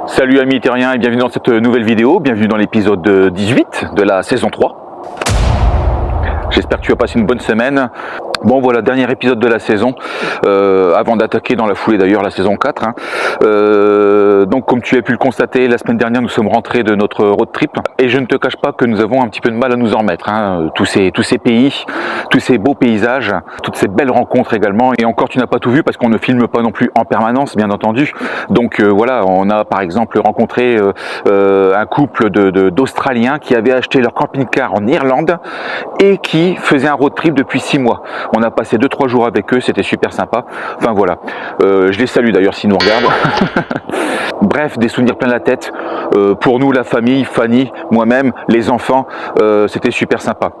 Salut amis terriens et bienvenue dans cette nouvelle vidéo, bienvenue dans l'épisode 18 de la saison 3. J'espère que tu as passé une bonne semaine. Bon voilà, dernier épisode de la saison, avant d'attaquer dans la foulée d'ailleurs la saison 4. Donc comme tu as pu le constater, la semaine dernière nous sommes rentrés de notre road trip et je ne te cache pas que nous avons un petit peu de mal à nous en remettre. Tous ces pays, tous ces beaux paysages, toutes ces belles rencontres également. Et encore tu n'as pas tout vu parce qu'on ne filme pas non plus en permanence bien entendu. Donc voilà, on a par exemple rencontré un couple d'Australiens qui avaient acheté leur camping-car en Irlande et qui faisaient un road trip depuis 6 mois. On a passé 2-3 jours avec eux, c'était super sympa. Enfin voilà, je les salue d'ailleurs s'ils nous regardent. Bref, des souvenirs plein la tête. Pour nous, la famille, Fanny, moi-même, les enfants, c'était super sympa.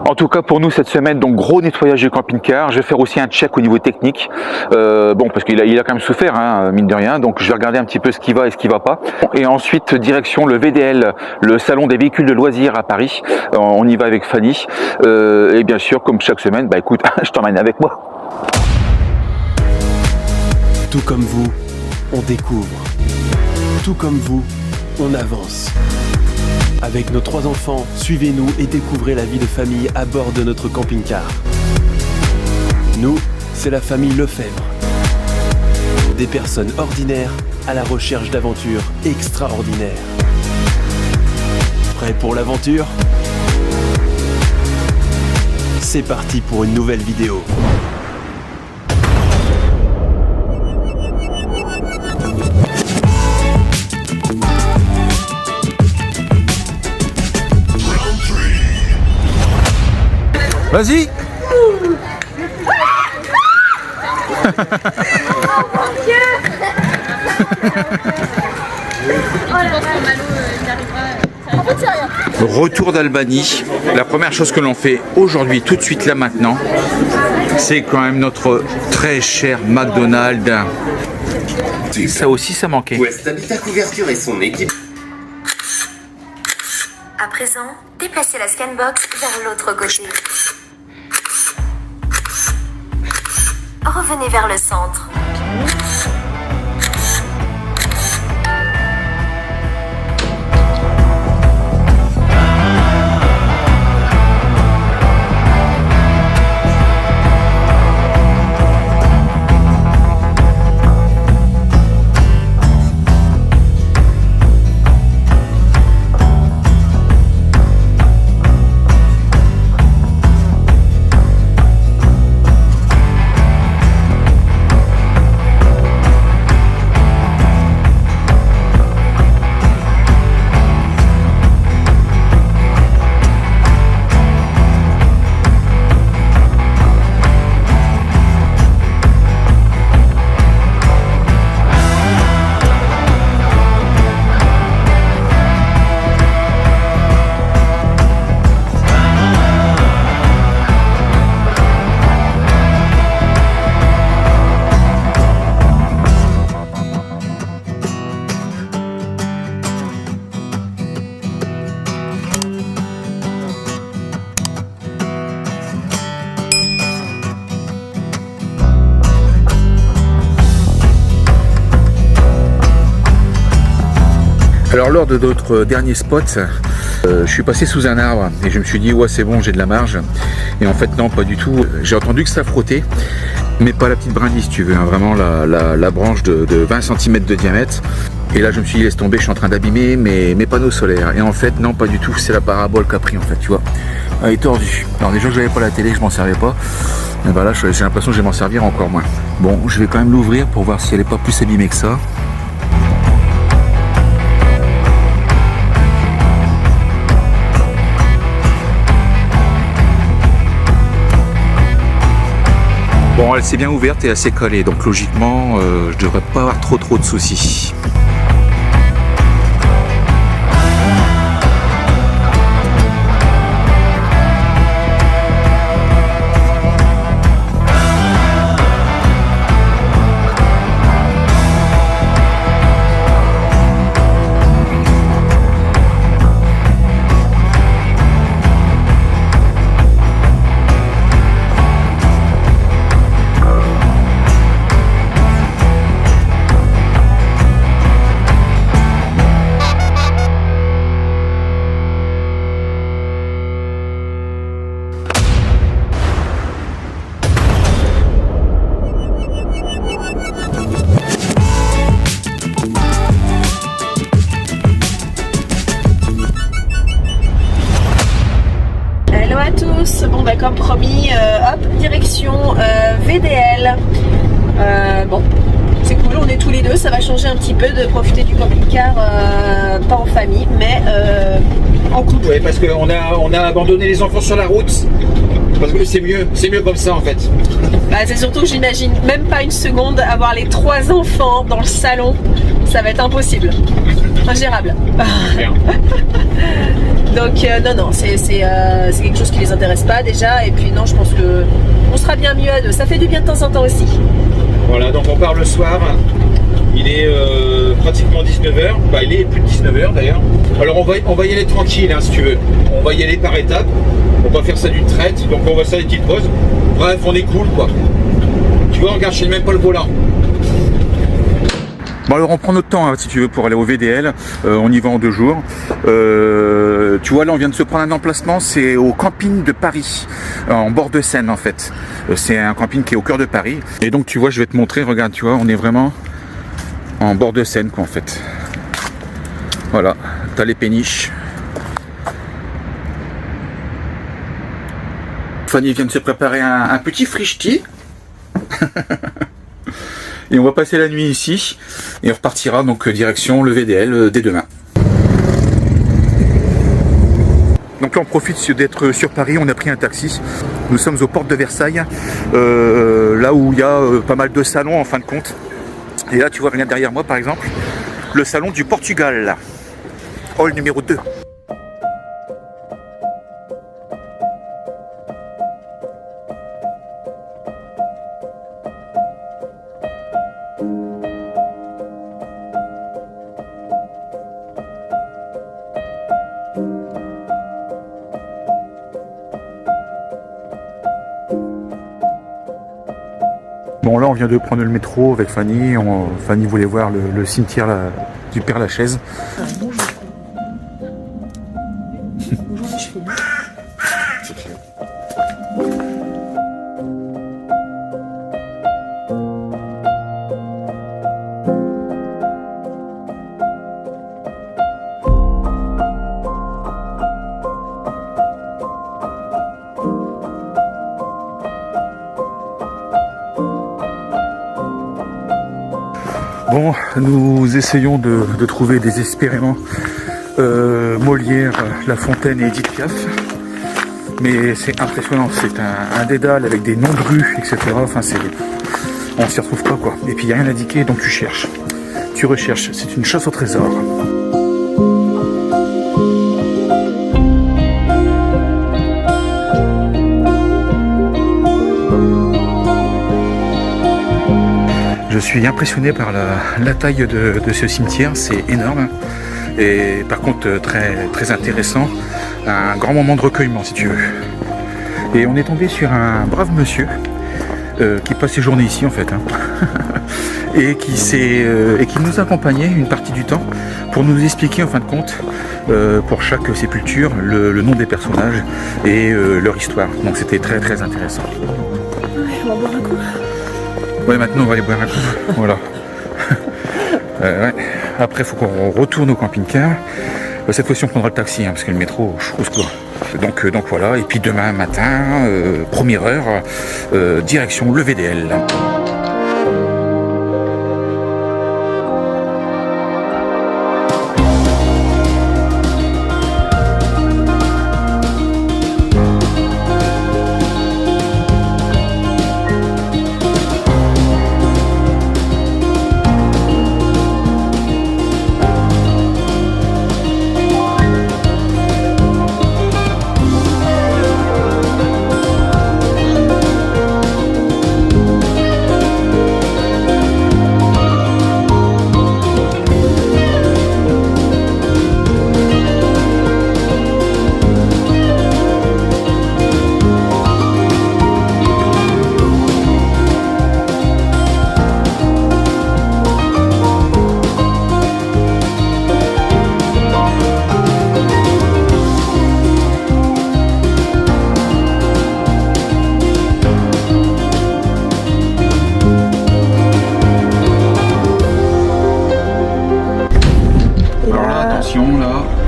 En tout cas pour nous cette semaine, donc gros nettoyage du camping-car. Je vais faire aussi un check au niveau technique. Bon, parce qu'il a quand même souffert, mine de rien. Donc je vais regarder un petit peu ce qui va et ce qui va pas. Et ensuite, direction le VDL, le salon des véhicules de loisirs à Paris. On y va avec Fanny. Et bien sûr, comme chaque semaine, bah écoute, je t'emmène avec moi. Tout comme vous, on découvre. Tout comme vous, on avance. Avec nos 3 enfants, suivez-nous et découvrez la vie de famille à bord de notre camping-car. Nous, c'est la famille Lefebvre. Des personnes ordinaires à la recherche d'aventures extraordinaires. Prêts pour l'aventure ? C'est parti pour une nouvelle vidéo. Vas-y. Retour d'Albanie. La première chose que l'on fait aujourd'hui, tout de suite là maintenant, c'est quand même notre très cher McDonald's. Ça aussi, ça manquait. West Habitat Couverture et son équipe. À présent, déplacez la scanbox vers l'autre côté. Revenez vers le centre. Alors lors de notre dernier spot, je suis passé sous un arbre et je me suis dit ouais c'est bon, j'ai de la marge. Et en fait non, pas du tout. J'ai entendu que ça frottait, mais pas la petite brindille si tu veux, vraiment la branche de 20 cm de diamètre. Et là je me suis dit laisse tomber, je suis en train d'abîmer mes panneaux solaires. Et en fait non, pas du tout, c'est la parabole qu'a pris en fait, tu vois. Elle est tordue. Alors déjà que j'avais pas la télé, que je m'en servais pas. Et ben là j'ai l'impression que je vais m'en servir encore moins. Bon, je vais quand même l'ouvrir pour voir si elle est pas plus abîmée que ça. Bon, elle s'est bien ouverte et assez collée, donc logiquement, je devrais pas avoir trop de soucis. comme promis, hop, direction VDL. Bon, c'est cool, on est tous les deux, ça va changer un petit peu de profiter du camping-car, pas en famille, mais en couple. Oui, parce qu'on a abandonné les enfants sur la route. Parce que c'est mieux comme ça en fait. Bah, c'est surtout que j'imagine même pas une seconde avoir les 3 enfants dans le salon, ça va être impossible, ingérable. Donc non, c'est quelque chose qui les intéresse pas déjà, et puis non, je pense que on sera bien mieux à deux, ça fait du bien de temps en temps aussi. Voilà, donc on part le soir, il est pratiquement 19h, bah il est plus de 19h d'ailleurs. Alors on va y aller tranquille hein, si tu veux, on va y aller par étapes, on va faire ça d'une traite, donc on va faire des petites pauses. Bref, on est cool quoi. Tu vois, regarde, je sais même pas le volant. Bon alors on prend notre temps hein, si tu veux pour aller au VDL, on y va en 2 jours. Tu vois là on vient de se prendre un emplacement, c'est au camping de Paris, en bord de Seine en fait. C'est un camping qui est au cœur de Paris. Et donc tu vois je vais te montrer, regarde tu vois on est vraiment en bord de Seine quoi en fait. Voilà, t'as les péniches. Fanny vient de se préparer un petit frichti. Et on va passer la nuit ici et on repartira donc direction le VDL dès demain. Donc là on profite d'être sur Paris, on a pris un taxi. Nous sommes aux portes de Versailles, là où il y a pas mal de salons en fin de compte. Et là tu vois, regarde derrière moi par exemple, le salon du Portugal, hall numéro 2. Bon là on vient de prendre le métro avec Fanny, Fanny voulait voir le cimetière du Père Lachaise. Bonjour. Bonjour les cheveux. Bon, nous essayons de trouver désespérément Molière, La Fontaine et Edith Piaf. Mais c'est impressionnant, c'est un dédale avec des noms de rues, etc. Enfin, on s'y retrouve pas quoi. Et puis il n'y a rien indiqué, donc tu cherches. Tu recherches, c'est une chasse au trésor. Je suis impressionné par la taille de ce cimetière, c'est énorme. Et par contre très, très intéressant, un grand moment de recueillement si tu veux. Et on est tombé sur un brave monsieur qui passe ses journées ici en fait. Hein. et qui nous accompagnait une partie du temps pour nous expliquer en fin de compte pour chaque sépulture le nom des personnages et leur histoire. Donc c'était très très intéressant. On va boire un coup. Ouais, maintenant on va aller boire un coup. Voilà. Ouais. Après il faut qu'on retourne au camping-car. Cette fois-ci on prendra le taxi hein, parce que le métro, au secours. Donc voilà, et puis demain matin, première heure, direction le VDL.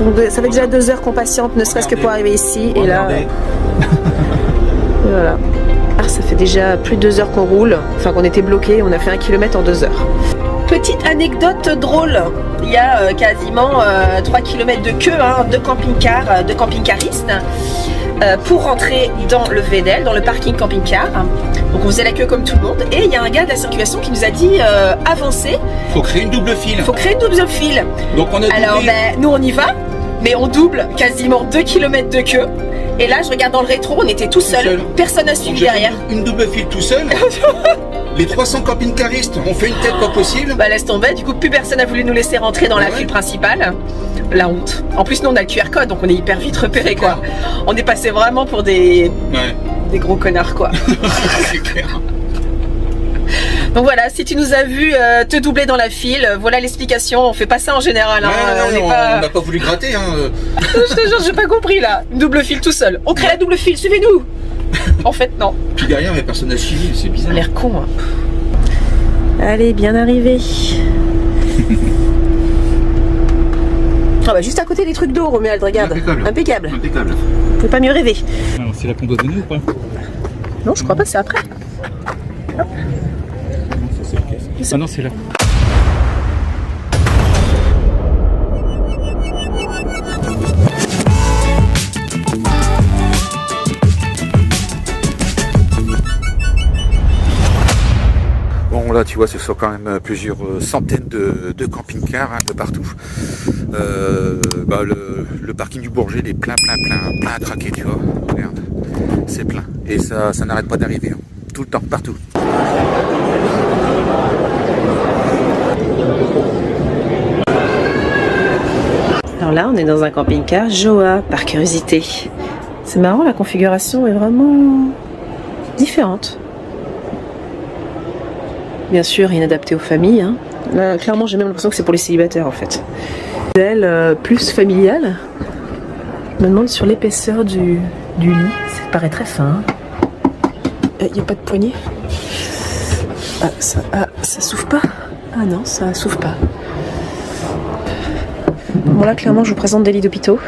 Donc, ça fait déjà 2 heures qu'on patiente, ne serait-ce que pour arriver ici. Et là, Voilà. Alors, ça fait déjà plus de 2 heures qu'on roule, enfin qu'on était bloqué, on a fait 1 kilomètre en 2 heures. Petite anecdote drôle, il y a quasiment 3 km de queue de camping-car, de camping-caristes pour rentrer dans le VDL, dans le parking camping-car. Donc on faisait la queue comme tout le monde et il y a un gars de la circulation qui nous a dit avancez. Faut créer une double file. Faut créer une double file. Donc on a Alors nous on y va, mais on double quasiment 2 km de queue. Et là je regarde dans le rétro, on était tout seul. Personne n'a suivi derrière. Une double file tout seul. Les 300 camping-caristes ont fait une tête pas possible. Bah laisse tomber, du coup plus personne n'a voulu nous laisser rentrer dans la file principale. La honte. En plus nous on a le QR code donc on est hyper vite repérés quoi. On est passé vraiment pour des gros connards quoi. C'est clair. Donc voilà, si tu nous as vu te doubler dans la file, voilà l'explication, on fait pas ça en général. On n'a pas voulu gratter. Je te jure, j'ai pas compris là. Une double file tout seul. On crée la double file, suivez-nous. En fait non. Puis derrière mais personne n'a suivi, c'est bizarre. Ça a l'air con. Allez, bien arrivé. Ah bah juste à côté des trucs d'eau, Romuald, regarde. Impeccable. Vous pouvez pas mieux rêver. C'est là qu'on doit donner ou pas? Non, je crois pas, c'est après. Hop. Ah non, c'est là. Bon là tu vois ce sont quand même plusieurs centaines de camping-cars de partout. Le parking du Bourget il est plein à craquer tu vois. Regarde, c'est plein. Et ça n'arrête pas d'arriver. Tout le temps, partout. Alors là on est dans un camping-car Joa par curiosité. C'est marrant, la configuration est vraiment différente. Bien sûr, inadapté aux familles. Là, clairement, j'ai même l'impression que c'est pour les célibataires en fait. Elle plus familiale. Je me demande sur l'épaisseur du lit. Ça paraît très fin. Il n'y a pas de poignée. Ça s'ouvre pas. Ah non, ça s'ouvre pas. Bon là, clairement, je vous présente des lits d'hôpitaux.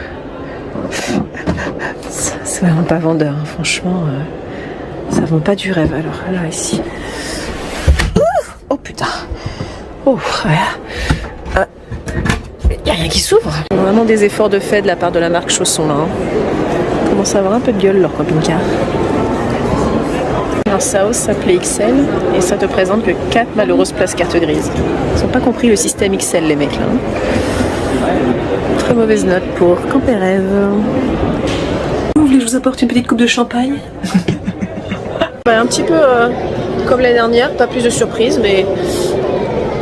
C'est vraiment pas vendeur, franchement. Ça vend pas du rêve. Alors là, ici. Oh putain. Oh, voilà. Y a rien qui s'ouvre. Vraiment des efforts de fait de la part de la marque Chausson là. Commence à avoir un peu de gueule leur camping-car. Alors ça ose s'appeler XL et ça te présente que 4 malheureuses places carte grise. Ils n'ont pas compris le système XL les mecs là. Très mauvaise note pour Camper Rêve. Vous voulez que je vous apporte une petite coupe de champagne? Un petit peu comme l'année dernière, pas plus de surprise, mais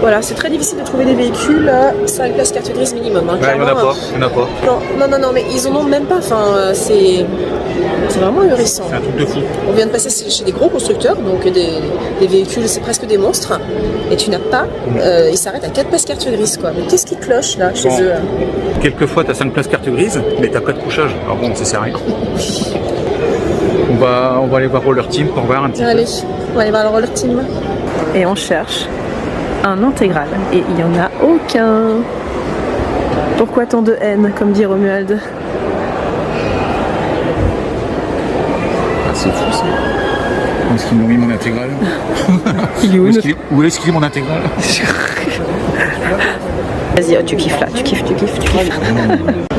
voilà, c'est très difficile de trouver des véhicules à 5 places carte grise minimum. Il n'y en a pas. Non, mais ils en ont même pas. Enfin, c'est vraiment ahurissant. C'est un truc de fou. On vient de passer chez des gros constructeurs, donc des véhicules, c'est presque des monstres. Et tu n'as pas, ils s'arrêtent à 4 places carte grise, quoi. Mais qu'est-ce qui cloche là chez eux? Quelquefois, tu as 5 places carte grise, mais tu n'as pas de couchage. Alors bon, ça sert à rien. On va aller voir Roller Team pour voir un petit peu. Allez, on va aller voir le Roller Team. Et on cherche un intégral. Et il n'y en a aucun. Pourquoi tant de haine, comme dit Romuald? C'est fou ça. Où est-ce qu'ils m'ont mis mon intégral? Où est-ce qu'il est mon intégral? Vas-y, tu kiffes là, tu kiffes.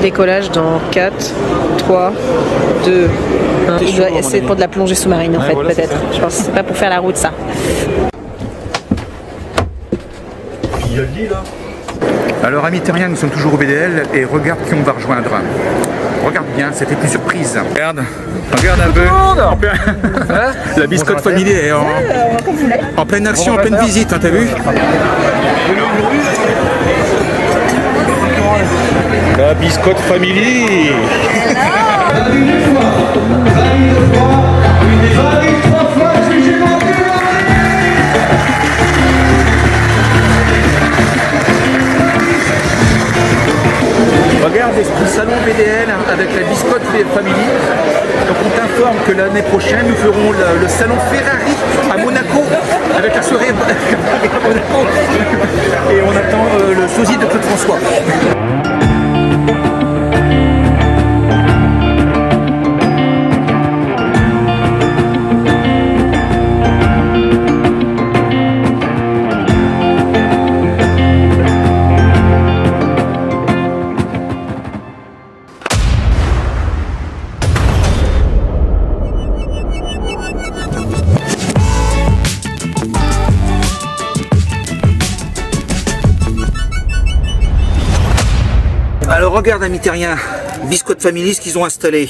Décollage dans 4, 3, 2, 1. C'est pour de la plongée sous-marine en fait, voilà, peut-être. Je pense que c'est pas pour faire la route ça. Il y a le lit là. Alors amis terriens, nous sommes toujours au BDL et regarde qui on va rejoindre. Regarde bien, ça fait plus surprise. Regarde un peu. La biscotte family est en pleine action, en pleine visite, t'as vu? La biscotte family. Regarde, l'esprit salon BDL avec la biscotte family. Donc on t'informe que l'année prochaine nous ferons le salon Ferrari à Monaco avec la soirée à Monaco. Et on attend le sosie de Claude François. Alors regarde ami terrien, Biscotte Family, ce qu'ils ont installé.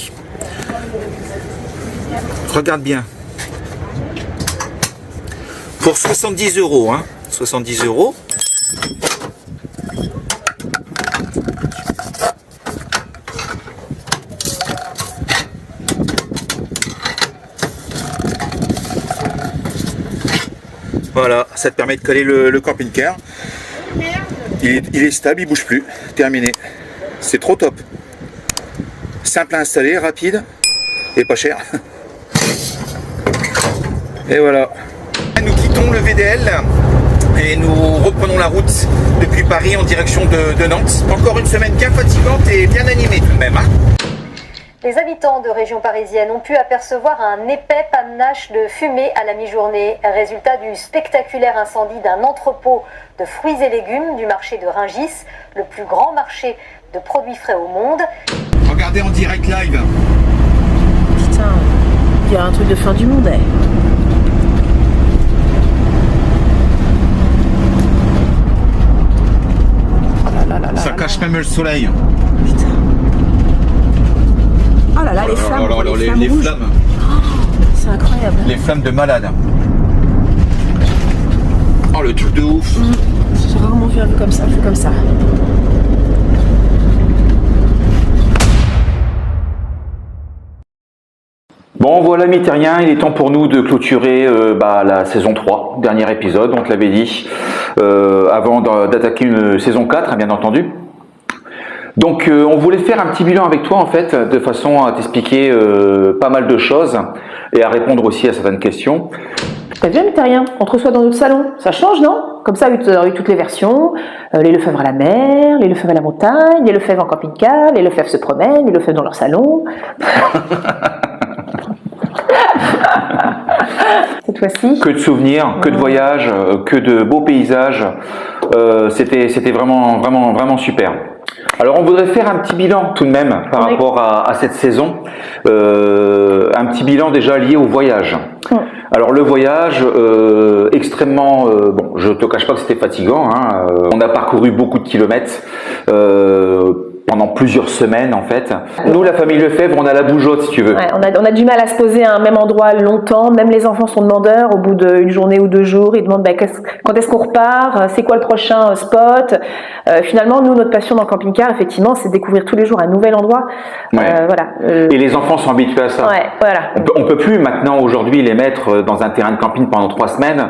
Regarde bien. Pour 70 €, hein, 70 €. Voilà, ça te permet de coller le camping-car. Il est stable, il bouge plus. Terminé. C'est trop top. Simple à installer, rapide et pas cher. Et voilà. Nous quittons le VDL et nous reprenons la route depuis Paris en direction de Nantes. Encore une semaine bien fatigante et bien animée tout de même. Hein. Les habitants de région parisienne ont pu apercevoir un épais panache de fumée à la mi-journée, résultat du spectaculaire incendie d'un entrepôt de fruits et légumes du marché de Rungis, le plus grand marché de produits frais au monde. Regardez en direct live. Putain, il y a un truc de fin du monde. Ça cache même le soleil. Putain. Oh là là, les flammes. Les flammes. C'est incroyable. Les flammes de malade. Oh le truc de ouf. J'ai rarement vu un peu comme ça, Bon voilà amis terriens, il est temps pour nous de clôturer la saison 3, dernier épisode, on te l'avait dit, avant d'attaquer une saison 4, bien entendu. Donc on voulait faire un petit bilan avec toi en fait, de façon à t'expliquer pas mal de choses et à répondre aussi à certaines questions. T'as vu, Terrien, on te reçoit dans notre salon, ça change, non? Comme ça, tu as eu toutes les versions, les Lefebvre à la mer, les Lefebvre à la montagne, les Lefebvre en camping-car, les Lefebvre se promènent, les Lefebvre dans leur salon. Cette fois-ci. Que de souvenirs, que de voyages, que de beaux paysages, c'était vraiment super. Alors on voudrait faire un petit bilan tout de même par rapport à cette saison, un petit bilan déjà lié au voyage. Alors le voyage, extrêmement, bon, je te cache pas que c'était fatigant, hein, on a parcouru beaucoup de kilomètres, pendant plusieurs semaines en fait. Nous, la famille Lefebvre, on a la bougeotte si tu veux. Ouais, on a du mal à se poser à un même endroit longtemps, même les enfants sont demandeurs, au bout d'une journée ou 2 jours, ils demandent quand est-ce qu'on repart, c'est quoi le prochain spot. Finalement, nous, notre passion dans le camping-car, effectivement, c'est découvrir tous les jours un nouvel endroit. Voilà. Et les enfants sont habitués à ça. Ouais, voilà. On peut plus maintenant, aujourd'hui, les mettre dans un terrain de camping pendant 3 semaines,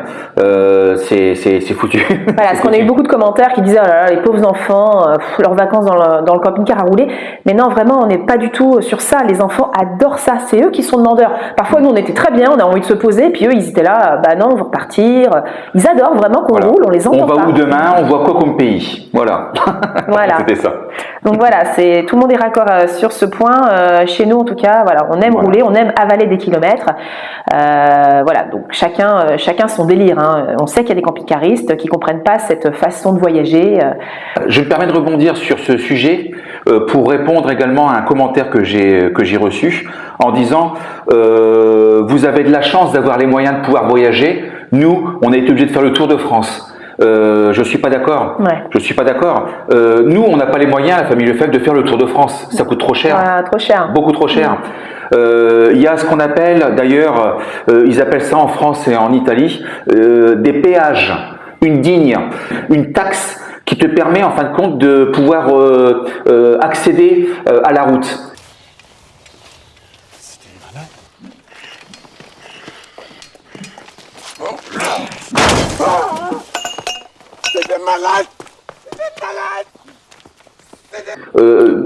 c'est foutu. Voilà, parce qu'on a eu beaucoup de commentaires qui disaient, oh là là, les pauvres enfants, leurs vacances dans le camping-car à rouler. Mais non, vraiment, on n'est pas du tout sur ça. Les enfants adorent ça. C'est eux qui sont demandeurs. Parfois, nous, on était très bien, on a envie de se poser, puis eux, ils étaient là, bah non, on va repartir. Ils adorent vraiment qu'on roule, on les entend pas. On va où demain, on voit quoi comme pays. Voilà. Voilà. C'était ça. Donc voilà, tout le monde est raccord sur ce point. Chez nous, en tout cas, voilà, on aime rouler, on aime avaler des kilomètres. Voilà, donc chacun son délire. Hein. On sait qu'il y a des camping-caristes qui comprennent pas cette façon de voyager. Je me permets de rebondir sur ce sujet pour répondre également à un commentaire que j'ai reçu en disant vous avez de la chance d'avoir les moyens de pouvoir voyager. Nous, on a été obligés de faire le Tour de France. Je suis pas d'accord. Ouais. Je suis pas d'accord. Nous, on n'a pas les moyens, la famille Lefebvre, de faire le Tour de France. Ça coûte trop cher. Trop cher. Beaucoup trop cher. Il y a ce qu'on appelle, d'ailleurs, ils appellent ça en France et en Italie, des péages, une digne, une taxe qui te permet en fin de compte de pouvoir accéder à la route.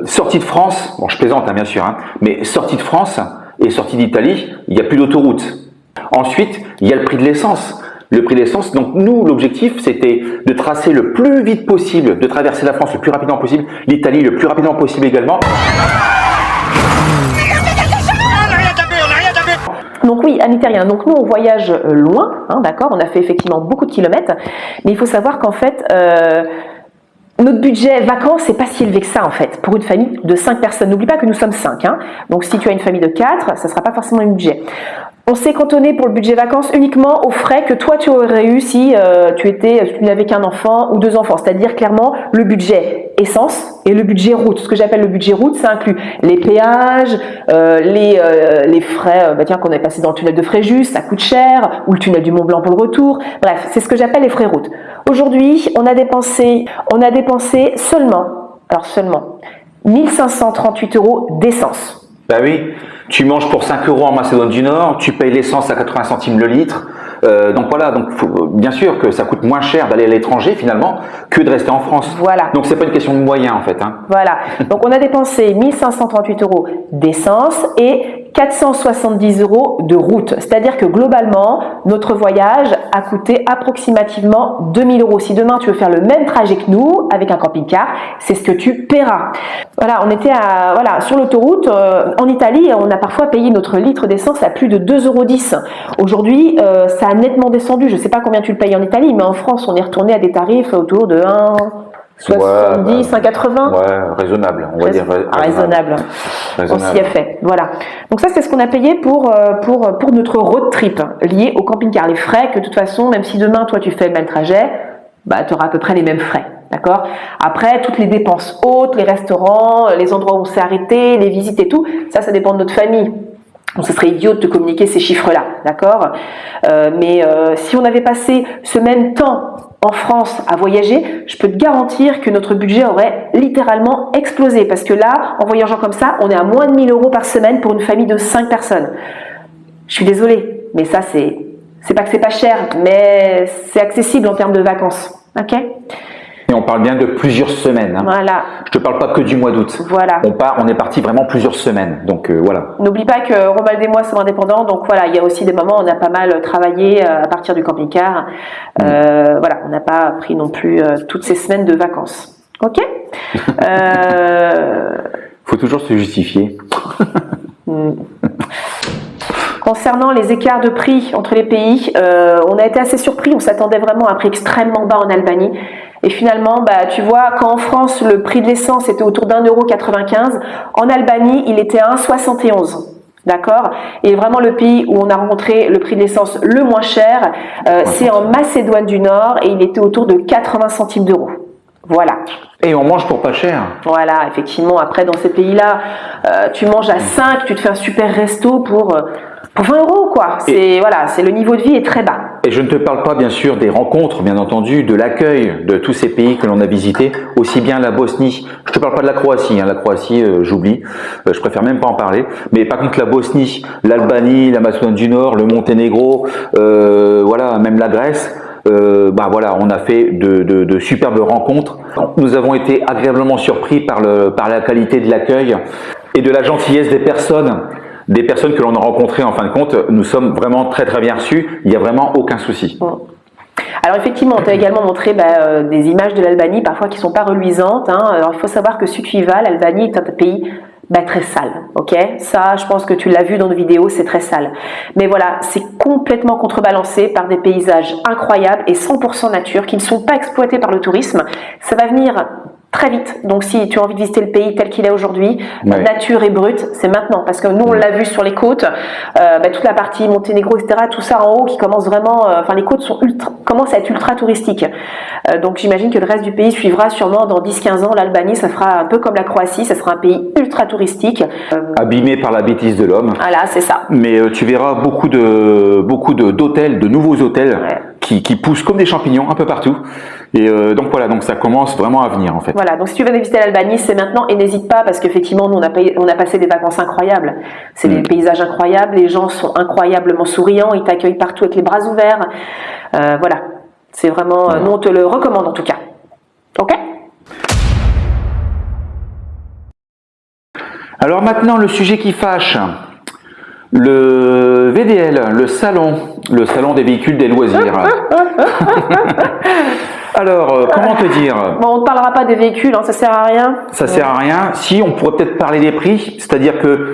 Sortie de France, bon je plaisante hein, bien sûr, hein, mais sortie de France et sortie d'Italie, il n'y a plus d'autoroute. Ensuite, il y a le prix de l'essence. Le prix de l'essence, donc nous, l'objectif, c'était de tracer le plus vite possible, de traverser la France le plus rapidement possible, l'Italie le plus rapidement possible également. Donc oui, amis terriens, donc nous on voyage loin, hein, d'accord, on a fait effectivement beaucoup de kilomètres, mais il faut savoir qu'en fait, notre budget vacances, c'est pas si élevé que ça en fait, pour une famille de 5 personnes. N'oublie pas que nous sommes 5, hein. Donc si tu as une famille de 4, ça sera pas forcément un budget. On s'est cantonné pour le budget vacances uniquement aux frais que toi tu aurais eu si tu n'avais qu'un enfant ou 2 enfants. C'est-à-dire clairement le budget essence et le budget route. Ce que j'appelle le budget route, ça inclut les péages, les frais qu'on avait passé dans le tunnel de Fréjus, ça coûte cher, ou le tunnel du Mont Blanc pour le retour. Bref, c'est ce que j'appelle les frais route. Aujourd'hui, on a dépensé seulement 1538 € d'essence. Bah oui, tu manges pour 5 € en Macédoine du Nord, tu payes l'essence à 80 centimes le litre. Donc voilà, bien sûr que ça coûte moins cher d'aller à l'étranger finalement que de rester en France. Voilà. Donc c'est pas une question de moyens en fait. Voilà. Donc on a dépensé 1538 € d'essence et 470 € de route. C'est-à-dire que globalement, notre voyage a coûté approximativement 2000 €. Si demain tu veux faire le même trajet que nous avec un camping-car, c'est ce que tu paieras. Voilà, on était sur l'autoroute en Italie, on a parfois payé notre litre d'essence à plus de 2,10 €. Aujourd'hui, ça a nettement descendu. Je ne sais pas combien tu le payes en Italie, mais en France, on est retourné à des tarifs autour de 1,70, 1,80. Ouais, raisonnable, on va dire. Raisonnable. On s'y est fait. Voilà. Donc ça, c'est ce qu'on a payé pour notre road trip lié au camping-car. Les frais que de toute façon, même si demain, toi, tu fais le même trajet, tu auras à peu près les mêmes frais. D'accord. Après, toutes les dépenses hautes, les restaurants, les endroits où on s'est arrêté, les visites et tout, ça dépend de notre famille. Donc, ce serait idiot de te communiquer ces chiffres-là, d'accord. Mais si on avait passé ce même temps en France à voyager, je peux te garantir que notre budget aurait littéralement explosé. Parce que là, en voyageant comme ça, on est à moins de 1000 € par semaine pour une famille de 5 personnes. Je suis désolée, mais ça, c'est pas que c'est pas cher, mais c'est accessible en termes de vacances, ok. Et on parle bien de plusieurs semaines. Voilà. Je te parle pas que du mois d'août. Voilà. On est parti vraiment plusieurs semaines. Donc voilà. N'oublie pas que Romald et moi sommes indépendants. Donc voilà, il y a aussi des moments où on a pas mal travaillé à partir du camping-car. Voilà, on n'a pas pris non plus toutes ces semaines de vacances. Ok. Faut toujours se justifier. Concernant les écarts de prix entre les pays, on a été assez surpris. On s'attendait vraiment à un prix extrêmement bas en Albanie. Et finalement, tu vois, quand en France, le prix de l'essence était autour d'1,95 €, en Albanie, il était à 1,71 €. D'accord. Et vraiment, le pays où on a rencontré le prix de l'essence le moins cher, c'est en Macédoine du Nord et il était autour de 80 centimes d'euros. Voilà. Et on mange pour pas cher. Voilà, effectivement. Après, dans ces pays-là, tu manges à 5, tu te fais un super resto pour 20 €, quoi. C'est le niveau de vie est très bas. Et je ne te parle pas, bien sûr, des rencontres, bien entendu, de l'accueil de tous ces pays que l'on a visités, aussi bien la Bosnie. Je te parle pas de la Croatie, La Croatie, j'oublie. Je préfère même pas en parler. Mais par contre, la Bosnie, l'Albanie, la Macédoine du Nord, le Monténégro, même la Grèce. On a fait de superbes rencontres. Nous avons été agréablement surpris par la qualité de l'accueil et de la gentillesse des personnes que l'on a rencontrées. En fin de compte, nous sommes vraiment très très bien reçus. Il n'y a vraiment aucun souci. Alors effectivement, on t'a également montré des images de l'Albanie, parfois qui ne sont pas reluisantes. Alors il faut savoir que si tu y vas, l'Albanie est un pays très sale, ok. Ça, je pense que tu l'as vu dans nos vidéos, c'est très sale. Mais voilà, c'est complètement contrebalancé par des paysages incroyables et 100% nature qui ne sont pas exploités par le tourisme. Ça va venir très vite. Donc si tu as envie de visiter le pays tel qu'il est aujourd'hui, nature et brute, c'est maintenant. Parce que nous, on l'a vu sur les côtes, toute la partie Monténégro, etc., tout ça en haut qui commence vraiment... les côtes commencent à être ultra touristiques. Donc j'imagine que le reste du pays suivra sûrement dans 10-15 ans. L'Albanie, ça fera un peu comme la Croatie, ça sera un pays ultra touristique. Abîmé par la bêtise de l'homme. Voilà, c'est ça. Mais tu verras beaucoup d'hôtels, de nouveaux hôtels qui poussent comme des champignons un peu partout. Et donc voilà, donc ça commence vraiment à venir en fait. Voilà, donc si tu veux visiter l'Albanie, c'est maintenant et n'hésite pas parce qu'effectivement, nous on a passé des vacances incroyables. C'est des paysages incroyables, les gens sont incroyablement souriants, ils t'accueillent partout avec les bras ouverts. Voilà, c'est vraiment, nous on te le recommande en tout cas. Ok ? Alors maintenant, le sujet qui fâche. Le VDL, le salon des véhicules des loisirs. Alors, comment te dire? Bon, on ne parlera pas des véhicules, ça sert à rien. Ça sert à rien. Si, on pourrait peut-être parler des prix, c'est-à-dire que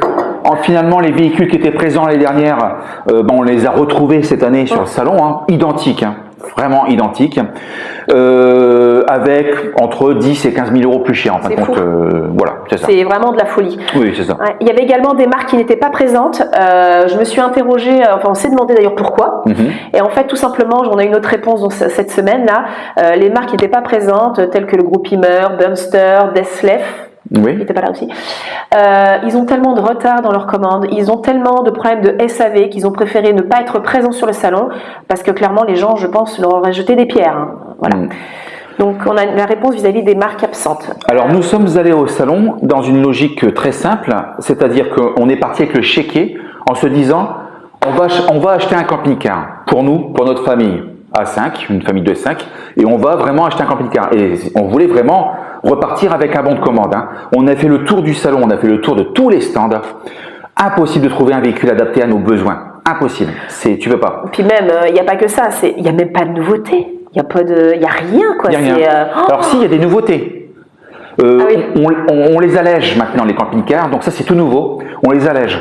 finalement, les véhicules qui étaient présents l'année dernière, on les a retrouvés cette année sur le salon, identiques. vraiment identique, avec entre 10 et 15 000 euros plus cher en fin de compte. Voilà, c'est ça. C'est vraiment de la folie. Oui, c'est ça. Ouais. Il y avait également des marques qui n'étaient pas présentes. Je me suis interrogée, enfin on s'est demandé d'ailleurs pourquoi. Et en fait, tout simplement, on a une autre réponse donc, cette semaine-là. Les marques qui n'étaient pas présentes, telles que le groupe Immer, Bumster, Deslef, oui. qui n'était pas là aussi. Ils ont tellement de retard dans leurs commandes, ils ont tellement de problèmes de SAV qu'ils ont préféré ne pas être présents sur le salon parce que clairement les gens, je pense, leur auraient jeté des pierres. Hein. Voilà. Donc on a la réponse vis-à-vis des marques absentes. Alors nous sommes allés au salon dans une logique très simple, c'est-à-dire qu'on est parti avec le chéquier en se disant on va acheter un camping-car pour nous, pour notre famille à 5, une famille de 5, et on va vraiment acheter un camping-car. Et on voulait vraiment repartir avec un bon de commande. Hein. On a fait le tour du salon, on a fait le tour de tous les stands. Impossible de trouver un véhicule adapté à nos besoins. Impossible. Tu veux pas. Puis même, il n'y a pas que ça. Il n'y a même pas de nouveauté. Il n'y a rien, quoi. Il y a rien. Alors si, il y a des nouveautés. Oui. On les allège maintenant, les camping-cars. Donc ça, c'est tout nouveau. On les allège.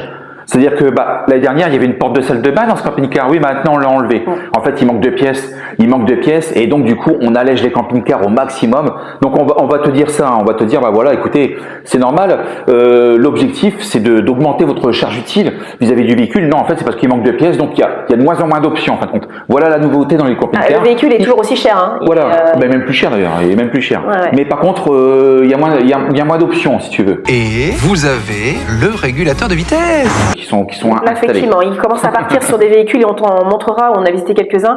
C'est-à-dire que l'année dernière, il y avait une porte de salle de bain dans ce camping-car. Oui, maintenant, on l'a enlevé. En fait, il manque de pièces. Et donc, du coup, on allège les camping-cars au maximum. Donc, on va te dire ça. On va te dire, voilà, écoutez, c'est normal. L'objectif, c'est d'augmenter votre charge utile vis-à-vis du véhicule. Non, en fait, c'est parce qu'il manque de pièces. Donc, il y a de moins en moins d'options, en fin de compte. Voilà la nouveauté dans les camping-cars. Le véhicule est toujours aussi cher. Hein. Voilà. Même plus cher, d'ailleurs. Il est même plus cher. Ouais. Mais par contre, il y a moins d'options, si tu veux. Et vous avez le régulateur de vitesse. Qui sont là, installés. effectivement, il commence à partir sur des véhicules et on t'en montrera, on a visité quelques-uns,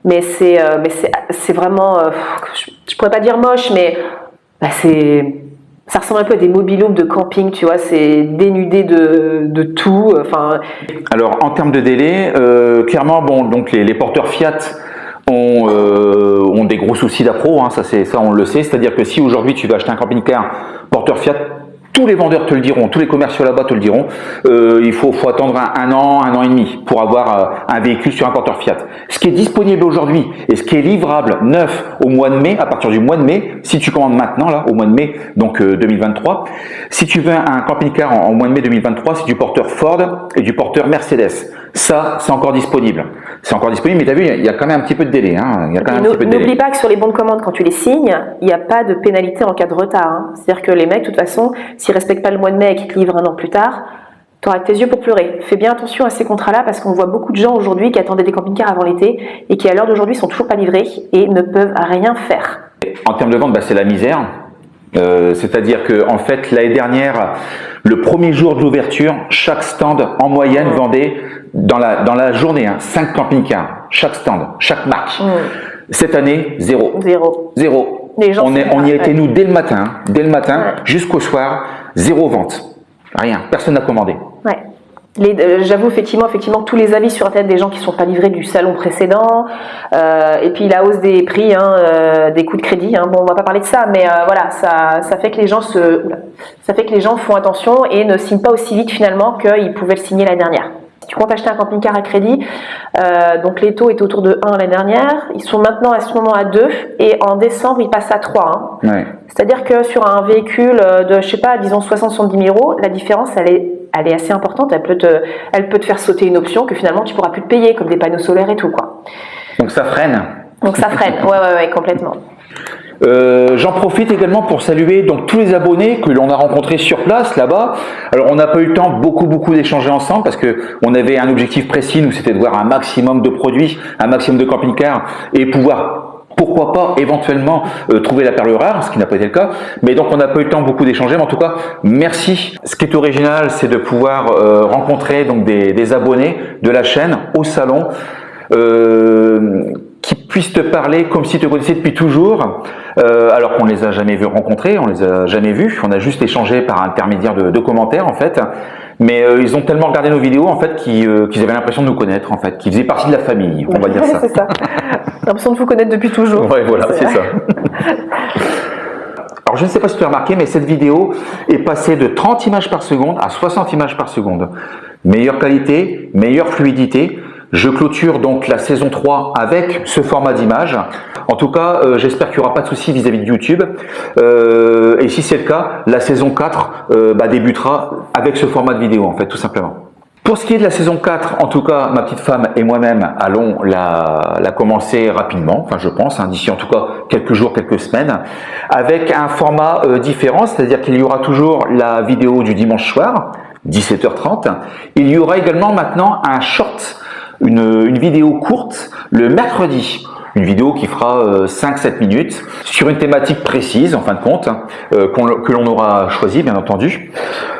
mais c'est vraiment, je pourrais pas dire moche, mais ça ressemble un peu à des mobil-homes de camping, tu vois, c'est dénudé de tout. Alors en termes de délai, clairement, donc les porteurs Fiat ont des gros soucis d'appro, hein, ça on le sait, c'est-à-dire que si aujourd'hui tu vas acheter un camping-car porteur Fiat, tous les vendeurs te le diront, tous les commerciaux là-bas te le diront, il faut attendre un an et demi pour avoir un véhicule sur un porteur Fiat. Ce qui est disponible aujourd'hui et ce qui est livrable neuf au mois de mai, à partir du mois de mai, si tu commandes maintenant, là, au mois de mai, donc 2023, si tu veux un camping-car en mois de mai 2023, c'est du porteur Ford et du porteur Mercedes. Ça, c'est encore disponible. C'est encore disponible, mais tu as vu, il y a quand même un petit peu de délai. Hein. N'oublie pas que sur les bons de commande, quand tu les signes, il n'y a pas de pénalité en cas de retard. Hein. C'est-à-dire que les mecs, de toute façon, s'ils ne respectent pas le mois de mai et qu'ils te livrent un an plus tard, tu auras que tes yeux pour pleurer. Fais bien attention à ces contrats-là parce qu'on voit beaucoup de gens aujourd'hui qui attendaient des camping-cars avant l'été et qui, à l'heure d'aujourd'hui, sont toujours pas livrés et ne peuvent rien faire. En termes de vente, c'est la misère. C'est-à-dire que en fait l'année dernière, le premier jour de l'ouverture, chaque stand en moyenne vendait dans la journée 5 camping-cars, chaque stand, chaque marque. Cette année, zéro. Les gens on y a été nous dès le matin jusqu'au soir, zéro vente, rien, personne n'a commandé. Ouais. J'avoue effectivement tous les avis sur Internet des gens qui ne sont pas livrés du salon précédent, et puis la hausse des prix, des coûts de crédit. Bon, on va pas parler de ça, mais voilà, ça fait que les gens font attention et ne signent pas aussi vite finalement qu'ils pouvaient le signer l'année dernière. Si tu comptes acheter un camping-car à crédit, donc les taux étaient autour de 1 l'année dernière, ils sont maintenant à ce moment à 2 et en décembre ils passent à 3. Hein. Ouais. C'est-à-dire que sur un véhicule de, je sais pas, disons 60-70 000 euros, la différence elle est assez importante, elle peut te faire sauter une option que finalement tu pourras plus te payer, comme des panneaux solaires et tout, quoi. Donc ça freine. Ouais, complètement. J'en profite également pour saluer donc tous les abonnés que l'on a rencontrés sur place là-bas. Alors on n'a pas eu le temps beaucoup d'échanger ensemble parce que on avait un objectif précis, nous, c'était de voir un maximum de produits, un maximum de camping-cars et pouvoir, pourquoi pas, éventuellement trouver la perle rare, ce qui n'a pas été le cas. Mais donc on n'a pas eu le temps beaucoup d'échanger, mais en tout cas merci. Ce qui est original, c'est de pouvoir rencontrer donc des abonnés de la chaîne au salon, qui puissent te parler comme si tu te connaissais depuis toujours, alors qu'on ne les a jamais vus rencontrer, on les a jamais vus, on a juste échangé par intermédiaire de commentaires en fait, mais ils ont tellement regardé nos vidéos en fait qu'ils avaient l'impression de nous connaître en fait, qu'ils faisaient partie de la famille, on va dire ça. C'est ça, l'impression de vous connaître depuis toujours. Ouais, voilà, c'est ça. Alors je ne sais pas si tu as remarqué, mais cette vidéo est passée de 30 images par seconde à 60 images par seconde. Meilleure qualité, meilleure fluidité. Je clôture donc la saison 3 avec ce format d'image. En tout cas, j'espère qu'il n'y aura pas de soucis vis-à-vis de YouTube. Et si c'est le cas, la saison 4 débutera avec ce format de vidéo, en fait, tout simplement. Pour ce qui est de la saison 4, en tout cas, ma petite femme et moi-même allons la commencer rapidement, enfin je pense, d'ici en tout cas quelques jours, quelques semaines, avec un format différent, c'est-à-dire qu'il y aura toujours la vidéo du dimanche soir, 17h30. Il y aura également maintenant un short, une vidéo courte le mercredi. Une vidéo qui fera 5-7 minutes sur une thématique précise en fin de compte, que l'on aura choisi bien entendu.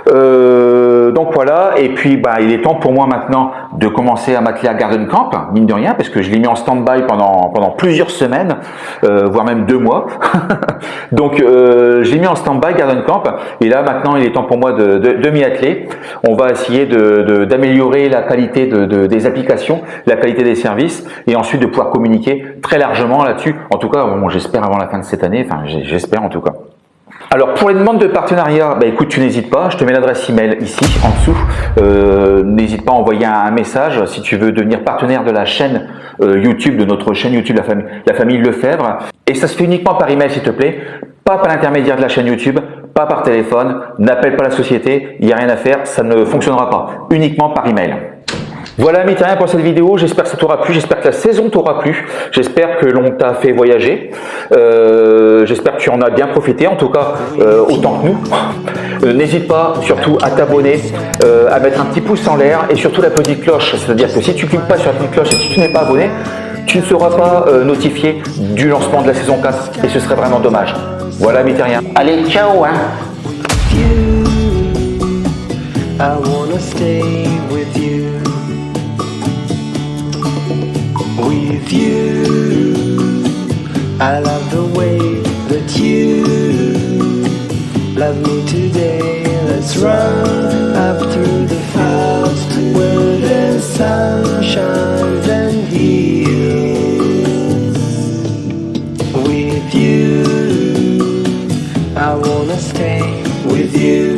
Donc voilà, et puis il est temps pour moi maintenant de commencer à m'atteler à Garden Camp, mine de rien, parce que je l'ai mis en stand-by pendant plusieurs semaines, voire même 2 mois. Donc j'ai mis en stand-by Garden Camp, et là maintenant il est temps pour moi de m'y atteler. On va essayer d'améliorer la qualité des applications, la qualité des services, et ensuite de pouvoir communiquer très largement là-dessus. En tout cas, bon, j'espère avant la fin de cette année, enfin j'espère en tout cas. Alors pour les demandes de partenariat, écoute, tu n'hésites pas, je te mets l'adresse email ici en dessous. N'hésite pas à envoyer un message si tu veux devenir partenaire de la chaîne YouTube, de notre chaîne YouTube la famille Lefebvre. Et ça se fait uniquement par email s'il te plaît, pas par l'intermédiaire de la chaîne YouTube, pas par téléphone, n'appelle pas la société, il n'y a rien à faire, ça ne fonctionnera pas, uniquement par email. Voilà, mais rien pour cette vidéo, j'espère que ça t'aura plu, j'espère que la saison t'aura plu, j'espère que l'on t'a fait voyager, j'espère que tu en as bien profité, en tout cas autant que nous. N'hésite pas surtout à t'abonner, à mettre un petit pouce en l'air et surtout la petite cloche, c'est-à-dire que si tu cliques pas sur la petite cloche et si tu n'es pas abonné, tu ne seras pas notifié du lancement de la saison 4 et ce serait vraiment dommage. Voilà, mais rien. Allez, ciao I wanna stay with you. With you, I love the way that you love me today. Let's run up through the fields where the sun shines and heals. With you, I wanna stay with you.